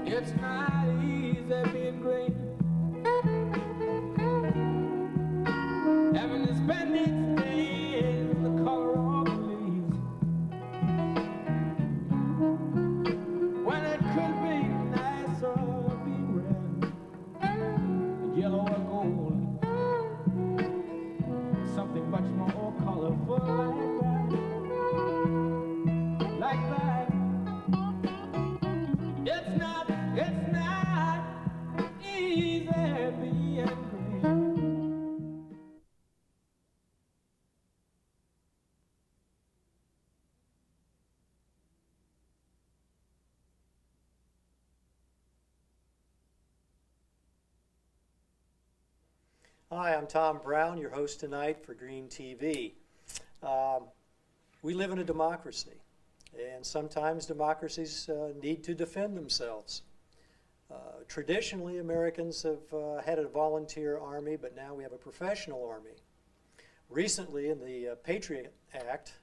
It's not easy being great, having to spend each day in the color of the leaves, when it could be nicer being red, yellow or gold, something much more colorful like that. It's not easy being green. Hi, I'm Tom Brown, your host tonight for GreenTV. We live in a democracy, and sometimes democracies need to defend themselves. Traditionally, Americans have had a volunteer army, but now we have a professional army. Recently, in the Patriot Act,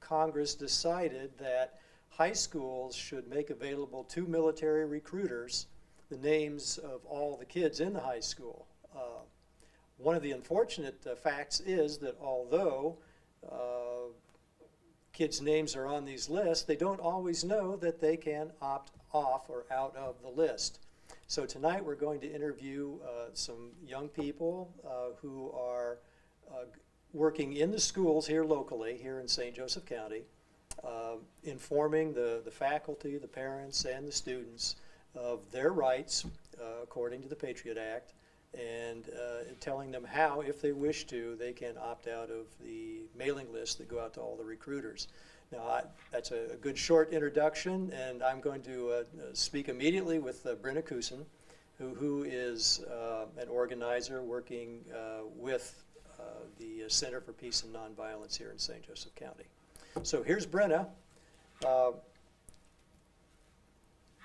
Congress decided that high schools should make available to military recruiters the names of all the kids in the high school. One of the unfortunate facts is that although kids' names are on these lists, they don't always know that they can opt off or out of the list. So tonight we're going to interview some young people who are working in the schools here locally, here in St. Joseph County, informing the faculty, the parents, and the students of their rights according to the Patriot Act, and telling them how, if they wish to, they can opt out of the mailing list that go out to all the recruiters. Now, that's a good short introduction, and I'm going to speak immediately with Brenna Kusin, who is an organizer working with the Center for Peace and Nonviolence here in St. Joseph County. So here's Brenna.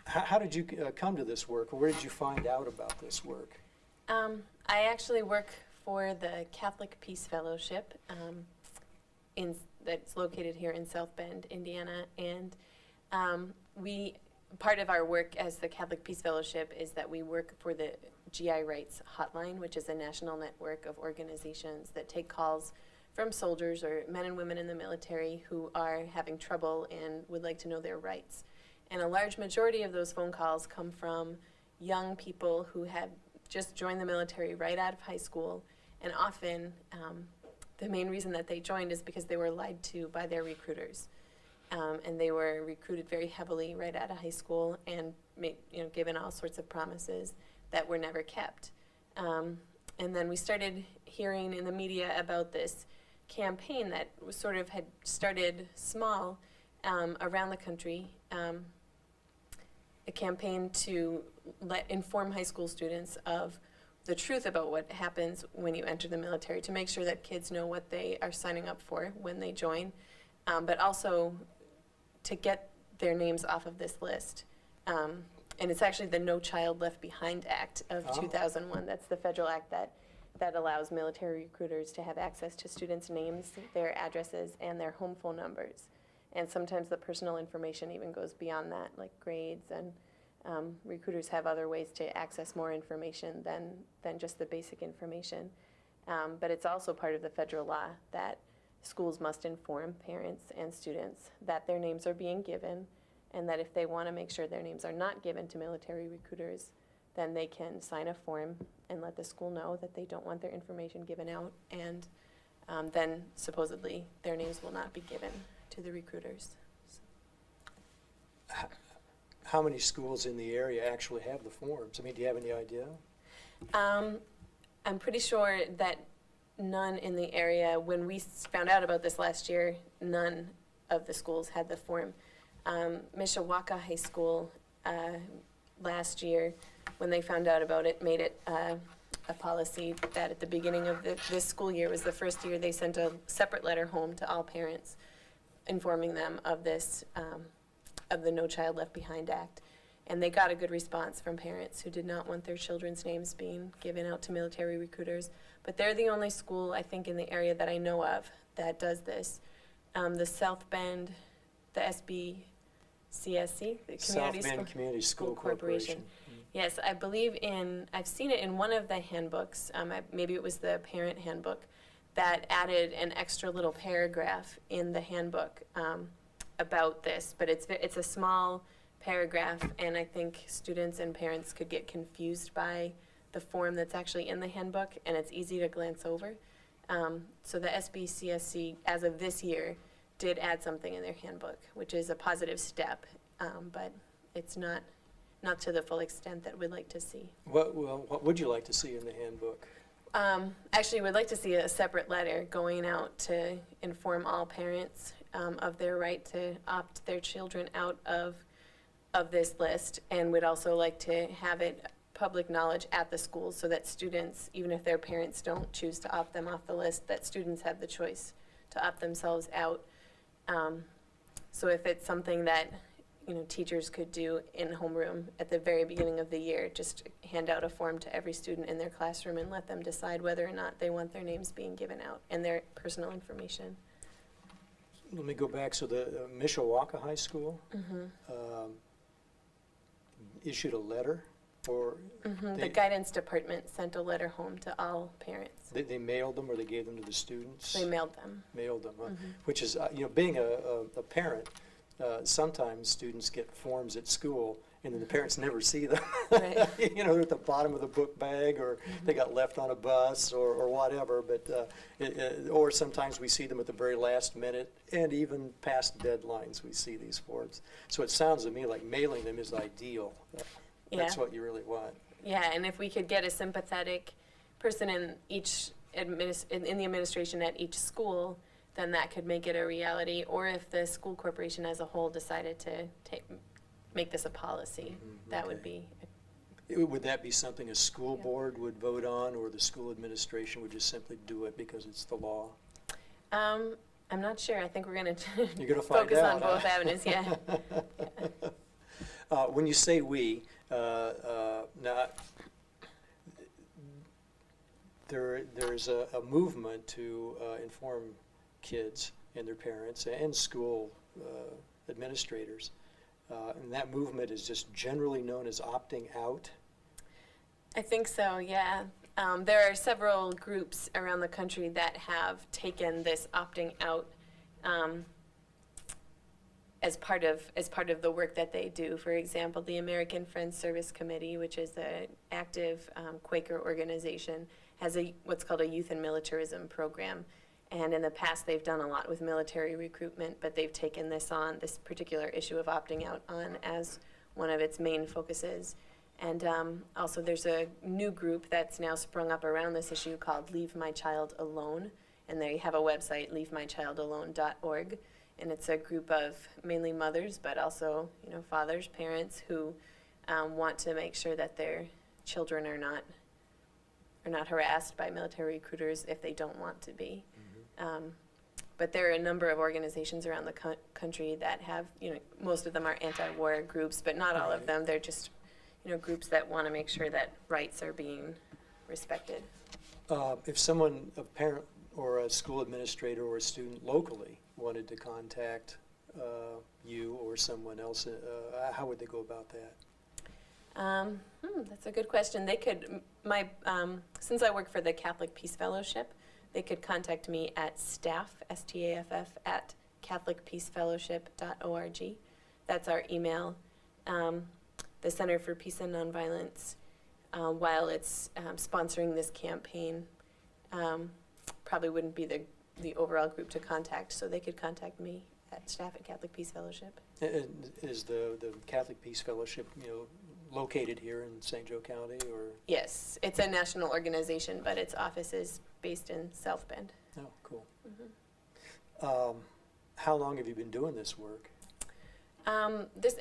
How did you come to this work, or where did you find out about this work? I actually work for the Catholic Peace Fellowship that's located here in South Bend, Indiana, and part of our work as the Catholic Peace Fellowship is that we work for the GI Rights Hotline, which is a national network of organizations that take calls from soldiers or men and women in the military who are having trouble and would like to know their rights. And a large majority of those phone calls come from young people who have just joined the military right out of high school, and often the main reason that they joined is because they were lied to by their recruiters, and they were recruited very heavily right out of high school and given all sorts of promises that were never kept. And then we started hearing in the media about this campaign that was sort of had started small around the country, a campaign to inform high school students of the truth about what happens when you enter the military, to make sure that kids know what they are signing up for when they join, but also to get their names off of this list. And it's actually the No Child Left Behind Act of 2001. That's the federal act that allows military recruiters to have access to students' names, their addresses, and their home phone numbers. And sometimes the personal information even goes beyond that, like grades, and recruiters have other ways to access more information than just the basic information. But it's also part of the federal law that schools must inform parents and students that their names are being given, and that if they want to make sure their names are not given to military recruiters, then they can sign a form and let the school know that they don't want their information given out, and then supposedly their names will not be given to the recruiters. How many schools in the area actually have the forms? I mean, do you have any idea? I'm pretty sure that none in the area. When we found out about this last year, none of the schools had the form. Michiana High School last year, when they found out about it, made it a policy that at the beginning of this school year was the first year they sent a separate letter home to all parents informing them of this, of the No Child Left Behind Act. And they got a good response from parents who did not want their children's names being given out to military recruiters. But they're the only school, I think, in the area that I know of that does this. The South Bend, the SBCSC, the South Bend Community School Corporation. Yes, I believe I've seen it in one of the handbooks, maybe it was the parent handbook, that added an extra little paragraph in the handbook about this. But it's a small paragraph, and I think students and parents could get confused by the form that's actually in the handbook, and it's easy to glance over. So the SBCSC, as of this year, did add something in their handbook, which is a positive step, but it's not to the full extent that we'd like to see. What would you like to see in the handbook? Actually, we'd like to see a separate letter going out to inform all parents of their right to opt their children out of this list, and would also like to have it public knowledge at the schools so that students, even if their parents don't choose to opt them off the list, that students have the choice to opt themselves out. So if it's something that teachers could do in homeroom at the very beginning of the year, just hand out a form to every student in their classroom and let them decide whether or not they want their names being given out and their personal information. Let me go back. So the Mishawaka High School issued a letter, or The guidance department sent a letter home to all parents. they mailed them, or they gave them to the students? They mailed them. Mailed them, which is, being a parent, sometimes students get forms at school and then the parents never see them. Right. They're at the bottom of the book bag, or they got left on a bus, or whatever. But or sometimes we see them at the very last minute, and even past deadlines we see these forms. So it sounds to me like mailing them is ideal. That's what you really want. Yeah, and if we could get a sympathetic person in each in the administration at each school, then that could make it a reality. Or if the school corporation as a whole decided to make this a policy, that would be. Would that be something a school board would vote on, or the school administration would just simply do it because it's the law? I'm not sure. I think we're going You're gonna to find focus out, on both avenues. Yeah. When you say we, now there's a movement to inform kids and their parents and school administrators, and that movement is just generally known as opting out. I think so, yeah. There are several groups around the country that have taken this opting out as part of the work that they do. For example, the American Friends Service Committee, which is an active Quaker organization, has what's called a youth and militarism program. And in the past, they've done a lot with military recruitment, but they've taken this particular issue of opting out on as one of its main focuses. And also there's a new group that's now sprung up around this issue called Leave My Child Alone. And they have a website, leavemychildalone.org. And it's a group of mainly mothers, but also fathers, parents who want to make sure that their children are not harassed by military recruiters if they don't want to be. But there are a number of organizations around the country that have, most of them are anti-war groups, but not all of them. They're just, groups that want to make sure that rights are being respected. If someone, a parent or a school administrator or a student locally, wanted to contact you or someone else, how would they go about that? That's a good question. They could, since I work for the Catholic Peace Fellowship, they could contact me at staff, STAFF, at catholicpeacefellowship.org. That's our email. The Center for Peace and Nonviolence, while it's sponsoring this campaign, probably wouldn't be the overall group to contact, so they could contact me at staff at Catholic Peace Fellowship. And is the Catholic Peace Fellowship, located here in St. Joe County, or? Yes, it's a national organization, but its office is based in South Bend. Oh, cool. How long have you been doing this work? This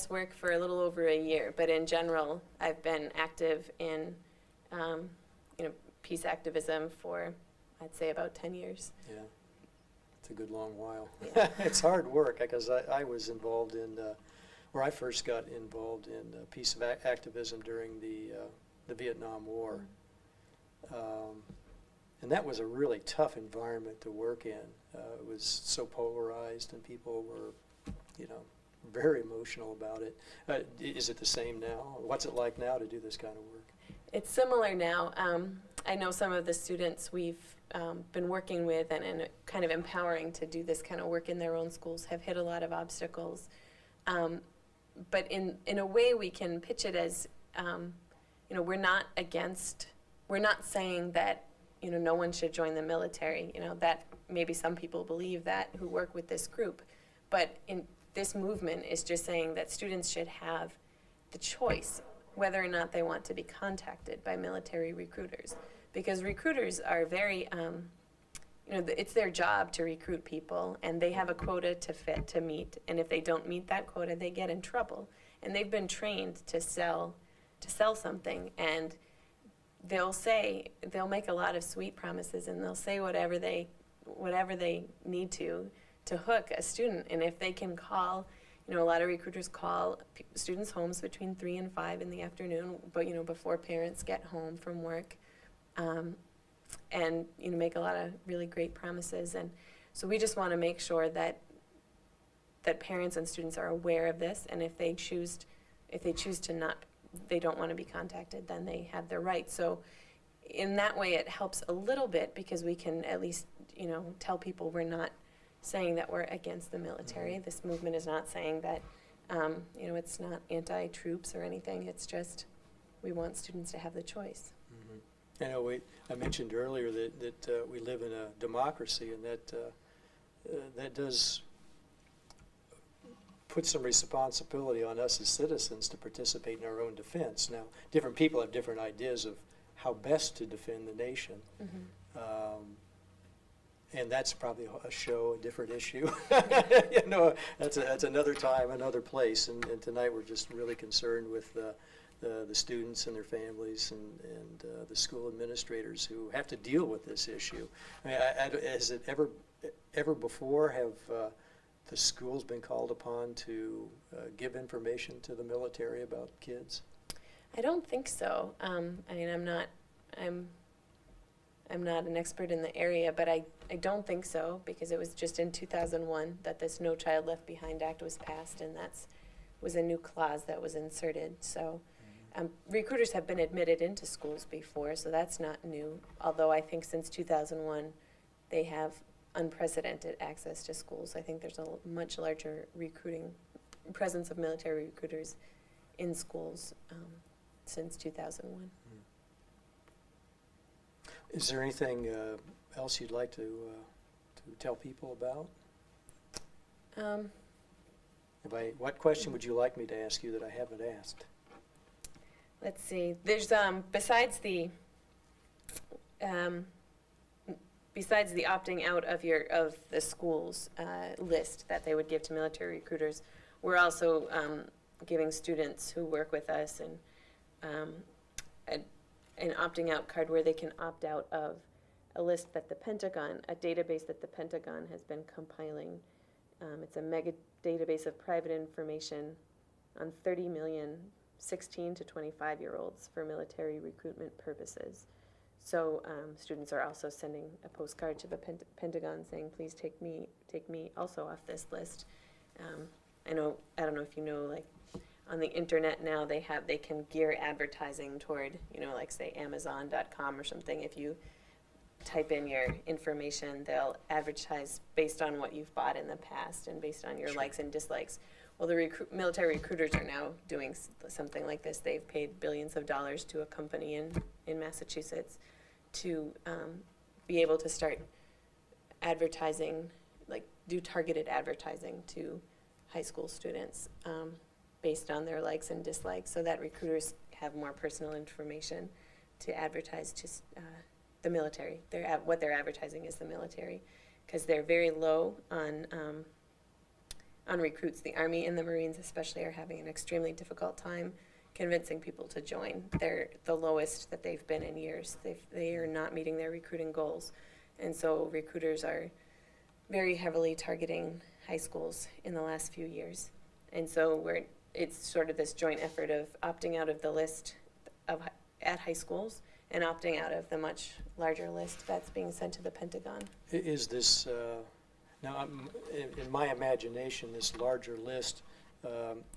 work for a little over a year, but in general, I've been active in, peace activism for, I'd say, about 10 years. Yeah, it's a good long while. Yeah. It's hard work, because I was involved in where I first got involved in peace activism during the Vietnam War. And that was a really tough environment to work in. It was so polarized, and people were, very emotional about it. Is it the same now? What's it like now to do this kind of work? It's similar now. I know some of the students we've been working with and kind of empowering to do this kind of work in their own schools have hit a lot of obstacles. But in a way we can pitch it as, we're not saying that, no one should join the military. That maybe some people believe that who work with this group. But in this movement is just saying that students should have the choice whether or not they want to be contacted by military recruiters. Because recruiters are very, it's their job to recruit people, and they have a quota to meet. And if they don't meet that quota, they get in trouble. And they've been trained to sell something, and they'll make a lot of sweet promises, and they'll say whatever they need to hook a student. And if they can call, a lot of recruiters call students' homes between 3 and 5 in the afternoon, but before parents get home from work, and make a lot of really great promises. And so we just want to make sure that parents and students are aware of this, and if they choose to not, they don't want to be contacted, then they have their right. So in that way it helps a little bit, because we can at least tell people we're not saying that we're against the military. This movement is not saying that it's not anti-troops or anything. It's just we want students to have the choice. I know I mentioned earlier that we live in a democracy, and that does put some responsibility on us as citizens to participate in our own defense. Now, different people have different ideas of how best to defend the nation. And that's probably a different issue. That's another time, another place. And tonight we're just really concerned with the students and their families and the school administrators who have to deal with this issue. I mean, has it ever before have the schools been called upon to give information to the military about kids? I don't think so. I mean, I'm not an expert in the area, but I don't think so, because it was just in 2001 that this No Child Left Behind Act was passed, and that was a new clause that was inserted. So recruiters have been admitted into schools before, so that's not new, although I think since 2001 they have unprecedented access to schools. I think there's a much larger presence of military recruiters in schools since 2001. Is there anything else you'd like to tell people about? What question would you like me to ask you that I haven't asked? Let's see. There's besides the opting out of the schools list that they would give to military recruiters, we're also giving students who work with us an opting out card where they can opt out of a list that a database that the Pentagon has been compiling. It's a mega database of private information on 30 million 16 to 25-year-olds for military recruitment purposes. So students are also sending a postcard to the Pentagon saying, please take me also off this list. I don't know if you know, like, on the internet now they can gear advertising toward, like say Amazon.com or something. If you type in your information, they'll advertise based on what you've bought in the past and based on your likes and dislikes. Well, the military recruiters are now doing something like this. They've paid billions of dollars to a company in Massachusetts to be able to start advertising, like do targeted advertising to high school students based on their likes and dislikes, so that recruiters have more personal information to advertise to the military. What they're advertising is the military, because they're very low on recruits. The Army and the Marines especially are having an extremely difficult time convincing people to join. They're the lowest that they've been in years. They are not meeting their recruiting goals. And so recruiters are very heavily targeting high schools in the last few years. And so it's sort of this joint effort of opting out of the list of at high schools and opting out of the much larger list that's being sent to the Pentagon. Is this, now, in my imagination, this larger list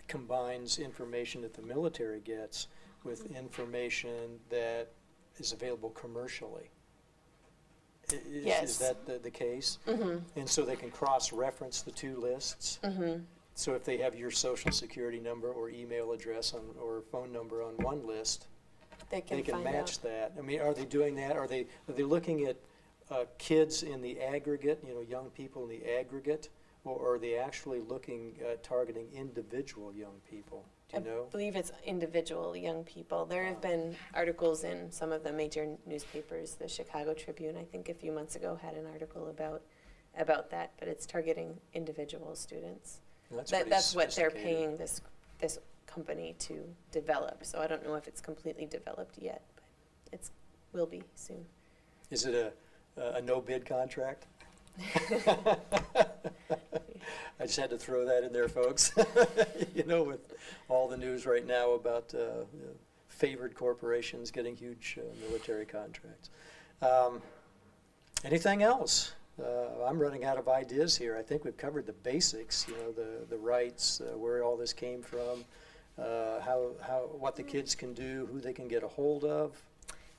combines information that the military gets with information that is available commercially. Yes. Is that the case? Mm-hmm. And so they can cross-reference the two lists? Mm-hmm. So if they have your social security number or email address or phone number on one list, They they can find match out. that. I mean, are they doing that? Are they looking at kids in the aggregate, young people in the aggregate, or are they actually looking at targeting individual young people? Do you know? I believe it's individual young people. There have been articles in some of the major newspapers. The Chicago Tribune, I think a few months ago, had an article about that, but it's targeting individual students. Well, pretty That's what they're sophisticated. paying this company to develop. So I don't know if it's completely developed yet, but it will be soon. Is it a no-bid contract? I just had to throw that in there, folks. With all the news right now about favored corporations getting huge military contracts. Anything else? I'm running out of ideas here. I think we've covered the basics, the rights, where all this came from, what the kids can do, who they can get a hold of.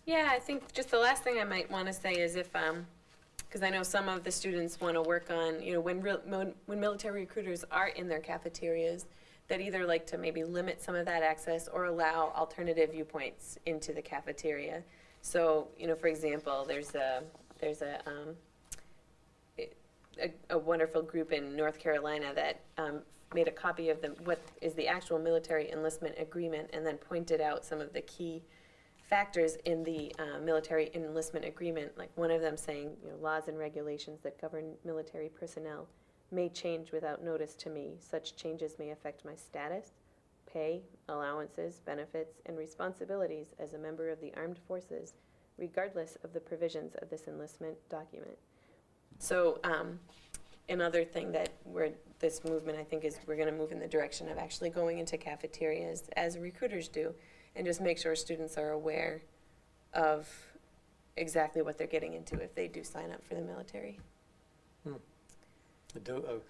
Yeah, I think just the last thing I might want to say is if, because I know some of the students want to work on, when military recruiters are in their cafeterias, that either like to maybe limit some of that access or allow alternative viewpoints into the cafeteria. So, for example, there's a wonderful group in North Carolina that made a copy of what is the actual military enlistment agreement and then pointed out some of the key factors in the military enlistment agreement, like one of them saying, laws and regulations that govern military personnel may change without notice to me. Such changes may affect my status, pay, allowances, benefits, and responsibilities as a member of the armed forces, regardless of the provisions of this enlistment document. So another thing that this movement, I think, is we're going to move in the direction of actually going into cafeterias as recruiters do, and just make sure students are aware of exactly what they're getting into if they do sign up for the military. A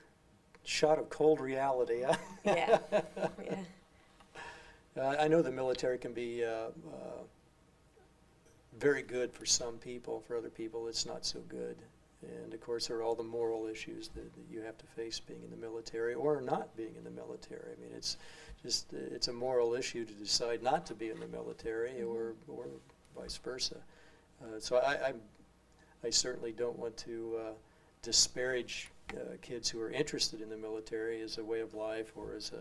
shot of cold reality, huh? Yeah, yeah. I know the military can be very good for some people. For other people, it's not so good. And of course, there are all the moral issues that you have to face being in the military or not being in the military. I mean, it's a moral issue to decide not to be in the military or vice versa. So I certainly don't want to disparage kids who are interested in the military as a way of life or as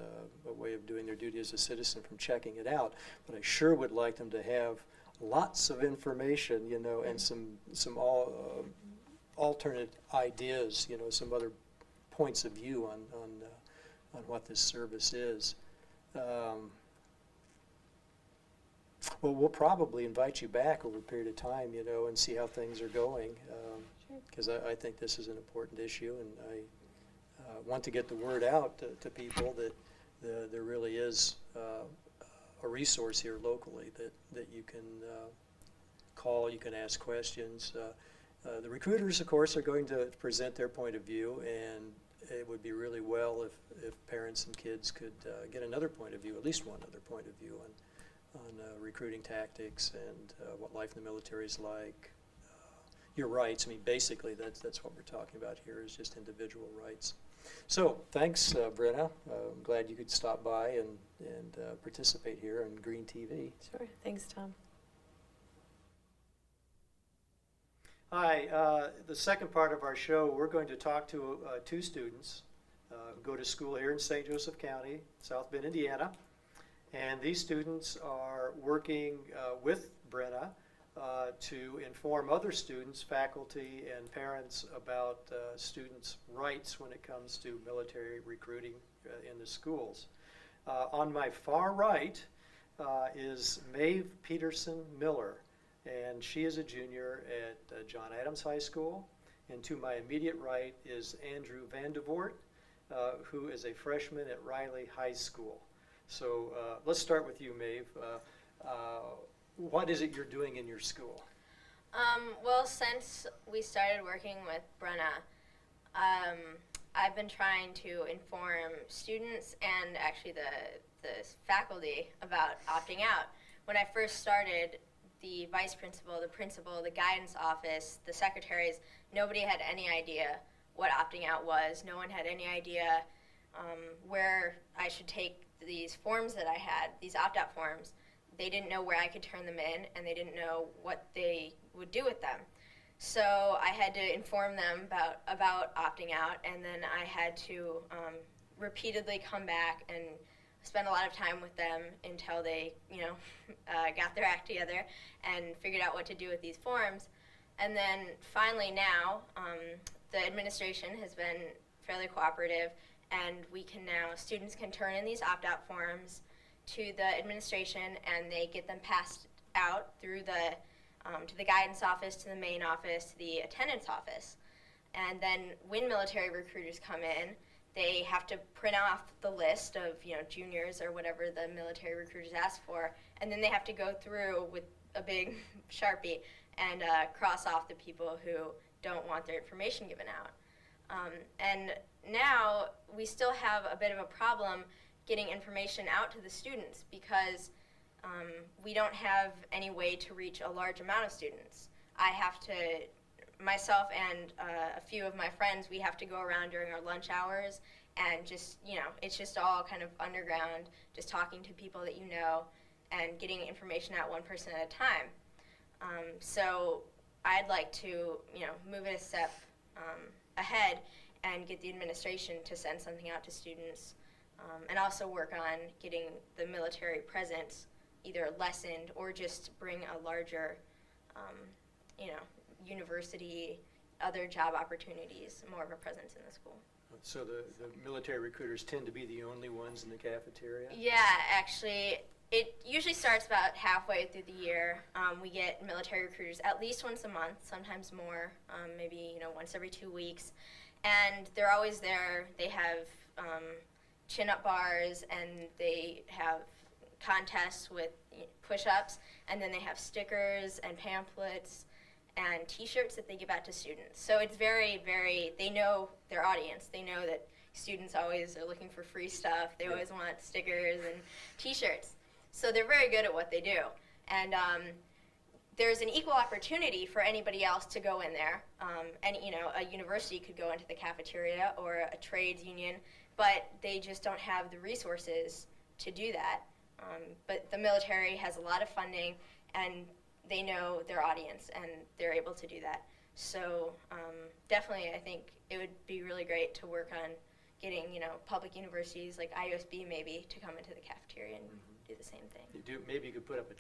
a way of doing their duty as a citizen from checking it out. But I sure would like them to have lots of information, and some alternate ideas, some other points of view on what this service is. Well, we'll probably invite you back over a period of time, and see how things are going, because I think this is an important issue, and I want to get the word out to people that there really is a resource here locally that you can call, you can ask questions. The recruiters, of course, are going to present their point of view, and it would be really well if parents and kids could get another point of view, at least one other point of view on recruiting tactics and what life in the military is like. Your rights, I mean, basically that's what we're talking about here, is just individual rights. So thanks, Brenna. I'm glad you could stop by and participate here on GreenTV. Sure. Thanks, Tom. Hi, the second part of our show, we're going to talk to two students who go to school here in St. Joseph County, South Bend, Indiana. And these students are working with Brenna to inform other students, faculty, and parents about students' rights when it comes to military recruiting in the schools. On my far right is Maeve Peterson Miller, and she is a junior at John Adams High School. And to my immediate right is Andrew Vandevort, who is a freshman at Riley High School. So let's start with you, Maeve. What is it you're doing in your school? Well, since we started working with Brenna, I've been trying to inform students and actually the faculty about opting out. When I first started, the vice principal, the principal, the guidance office, the secretaries, nobody had any idea what opting out was. No one had any idea where I should take these forms that I had, these opt-out forms. They didn't know where I could turn them in, and they didn't know what they would do with them. So I had to inform them about opting out, and then I had to repeatedly come back and spend a lot of time with them until they, got their act together and figured out what to do with these forms. And then finally now, the administration has been fairly cooperative, and students can turn in these opt-out forms to the administration, and they get them passed out through to the guidance office, to the main office, to the attendance office. And then when military recruiters come in, they have to print off the list of juniors or whatever the military recruiters ask for, and then they have to go through with a big Sharpie and cross off the people who don't want their information given out. And now we still have a bit of a problem getting information out to the students because we don't have any way to reach a large amount of students. Myself and a few of my friends, we have to go around during our lunch hours and just, it's just all kind of underground, just talking to people that you know and getting information out one person at a time. So I'd like to, move it a step ahead and get the administration to send something out to students, and also work on getting the military presence either lessened or just bring a larger, university, other job opportunities, more of a presence in the school. So the military recruiters tend to be the only ones in the cafeteria? Yeah, actually, it usually starts about halfway through the year. We get military recruiters at least once a month, sometimes more, maybe once every 2 weeks. And they're always there. They have chin-up bars, and they have contests with push-ups, and then they have stickers and pamphlets and T-shirts that they give out to students. So it's very, very, they know their audience. They know that students always are looking for free stuff. They always want stickers and T-shirts. So they're very good at what they do. And there's an equal opportunity for anybody else to go in there. A university could go into the cafeteria or a trades union, but they just don't have the resources to do that. But the military has a lot of funding, and they know their audience, and they're able to do that. So definitely, I think it would be really great to work on getting, public universities like IUSB maybe to come into the cafeteria and do the same thing. Maybe you could put up a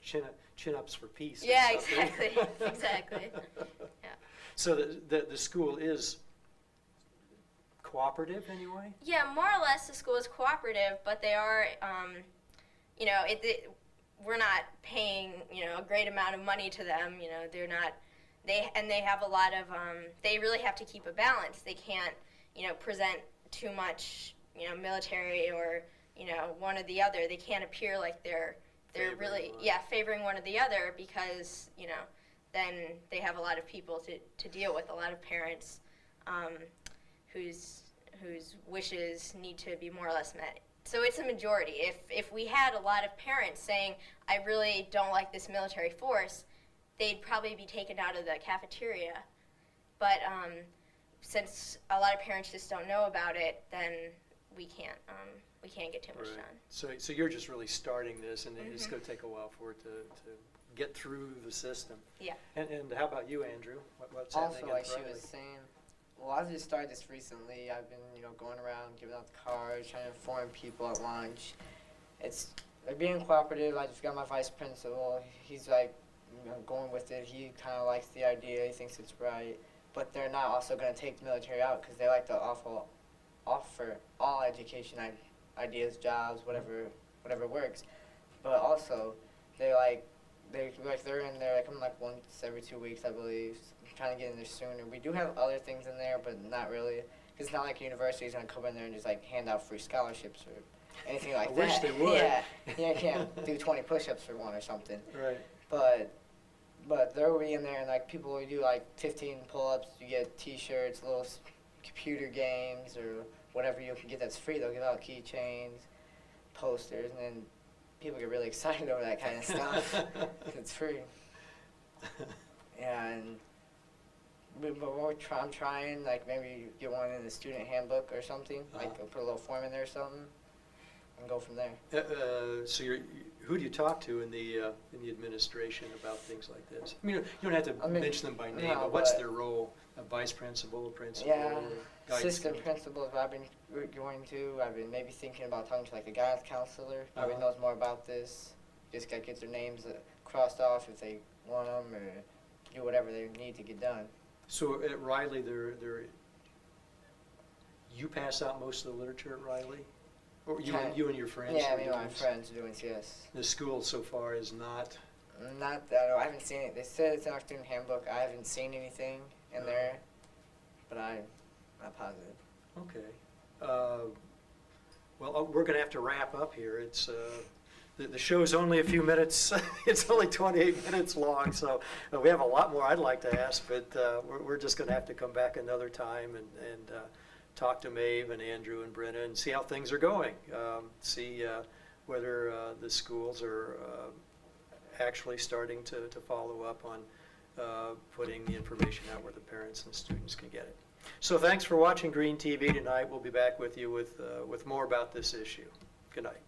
chin-ups for peace. Yeah, or something. exactly, exactly. Yeah. So the school is cooperative anyway? Yeah, more or less the school is cooperative, but they are, we're not paying, a great amount of money to them. They're not, they have a lot of, they really have to keep a balance. They can't, present too much, military or, one or the other. They can't appear like they're really, favoring one or the other because, then they have a lot of people to deal with, a lot of parents whose wishes need to be more or less met. So it's a majority. If we had a lot of parents saying, I really don't like this military force, they'd probably be taken out of the cafeteria. But since a lot of parents just don't know about it, then we can't get too much done. So you're just really starting this, and it's going to take a while for it to get through the system. Yeah. And how about you, Andrew? What's Also, happening like in she Bradley? was saying, well, I just started this recently. I've been, going around giving out the cards, trying to inform people at lunch. It's like being cooperative. I just got my vice principal. He's like, going with it. He kind of likes the idea. He thinks it's right. But they're not also going to take the military out because they like to offer all education ideas, jobs, whatever works. But also, they're in there. They come like once every 2 weeks, I believe. Trying to get in there sooner. We do have other things in there, but not really. It's not like a university is going to come in there and just like hand out free scholarships or anything like I that. wish they would. Yeah, you can't do 20 push-ups for one or something. Right. But they'll be in there, and like people will do like 15 pull-ups. You get T-shirts, little computer games, or whatever you can get that's free. They'll give out keychains, posters, and then people get really excited over that kind of stuff. It's free. And I'm trying, like, maybe get one in the student handbook or something, like put a little form in there or something, and go from there. So who do you talk to in the administration about things like this? I mean, you don't have to mention them by name, no, but what's but- their role? A vice principal, principal? Yeah, guidance assistant committee? principals I've been going to. I've been maybe thinking about talking to like a guidance counselor. Probably Uh-huh. knows more about this. Just gotta get their names crossed off if they want them, or do whatever they need to get done. So at Riley, you pass out most of the literature at Riley? Or you and your friends? Yeah, are me and my doing this? friends are doing yes. The school so far is not, Not that I haven't seen it. They said it's in our student handbook. I haven't seen anything in there, but I'm not positive. okay. Well, we're going to have to wrap up here. It's the show's only a few minutes. It's only 28 minutes long, so we have a lot more I'd like to ask, but we're just going to have to come back another time and talk to Maeve and Andrew and Brenna and see how things are going. See whether the schools are actually starting to follow up on putting the information out where the parents and students can get it. So thanks for watching Green TV tonight. We'll be back with you with more about this issue. Good night.